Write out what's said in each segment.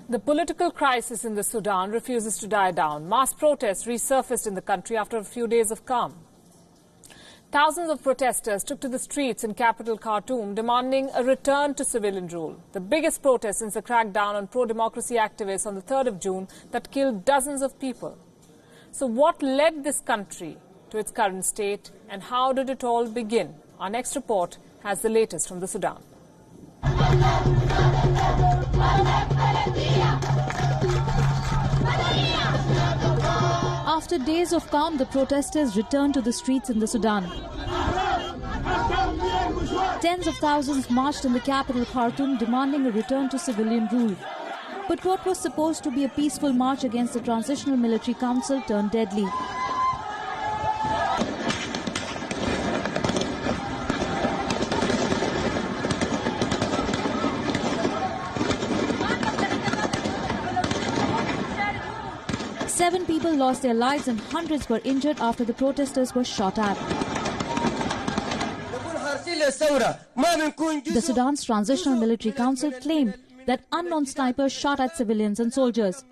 The political crisis in the Sudan refuses to die down. Mass protests resurfaced in the country after a few days of calm. Thousands of protesters took to the streets in capital Khartoum demanding a return to civilian rule. The biggest protest since the crackdown on pro-democracy activists on the 3rd of June that killed dozens of people. So what led this country to its current state and how did it all begin? Our next report has the latest from the Sudan. After days of calm, the protesters returned to the streets in the Sudan. Tens of thousands marched in the capital Khartoum demanding a return to civilian rule. But what was supposed to be a peaceful march against the Transitional Military Council turned deadly. Seven people lost their lives and hundreds were injured after the protesters were shot at. The Sudan's Transitional Military Council claimed that unknown snipers shot at civilians and soldiers.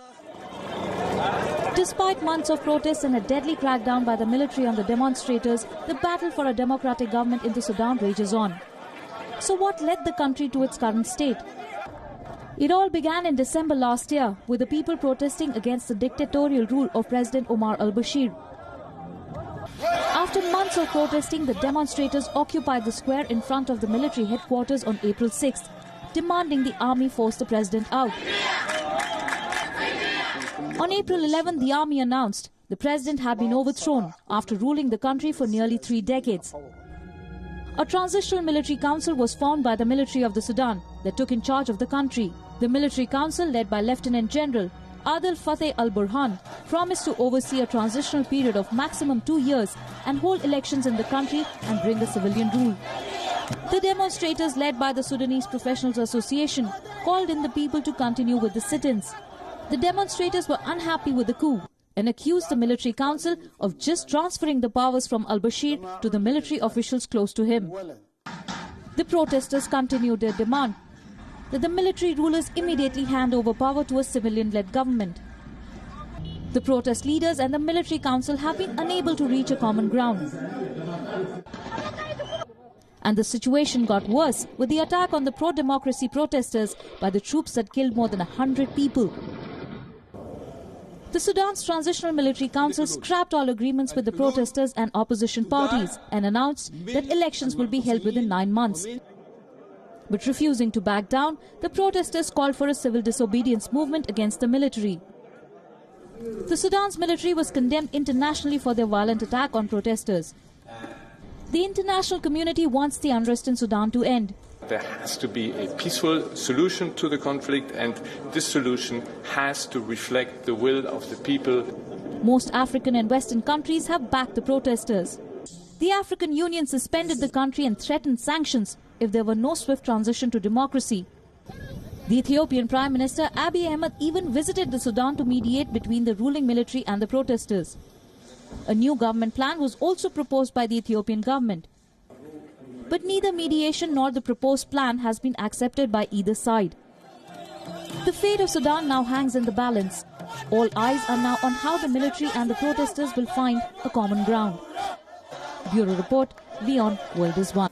Despite months of protests and a deadly crackdown by the military on the demonstrators, the battle for a democratic government in the Sudan rages on. So what led the country to its current state? It all began in December last year with the people protesting against the dictatorial rule of President Omar al-Bashir. After months of protesting, the demonstrators occupied the square in front of the military headquarters on April 6th, demanding the army force the president out. On April 11th, the army announced the president had been overthrown after ruling the country for nearly 3 decades. A transitional military council was formed by the military of the Sudan that took in charge of the country. The military council, led by Lieutenant General Adel Fatteh al-Burhan, promised to oversee a transitional period of maximum 2 years and hold elections in the country and bring a civilian rule. The demonstrators, led by the Sudanese Professionals Association, called in the people to continue with the sit-ins. The demonstrators were unhappy with the coup and accused the military council of just transferring the powers from al-Bashir to the military officials close to him. The protesters continued their demand that the military rulers immediately hand over power to a civilian-led government. The protest leaders and the military council have been unable to reach a common ground. And the situation got worse with the attack on the pro-democracy protesters by the troops that killed more than 100 people. The Sudan's Transitional Military Council scrapped all agreements with the protesters and opposition parties and announced that elections will be held within 9 months. But refusing to back down, the protesters called for a civil disobedience movement against the military. The Sudan's military was condemned internationally for their violent attack on protesters. The international community wants the unrest in Sudan to end. There has to be a peaceful solution to the conflict, and this solution has to reflect the will of the people. Most African and Western countries have backed the protesters. The African Union suspended the country and threatened sanctions if there were no swift transition to democracy. The Ethiopian Prime Minister Abiy Ahmed even visited the Sudan to mediate between the ruling military and the protesters. A new government plan was also proposed by the Ethiopian government. But neither mediation nor the proposed plan has been accepted by either side. The fate of Sudan now hangs in the balance. All eyes are now on how the military and the protesters will find a common ground. Bureau Report, Beyond World is One.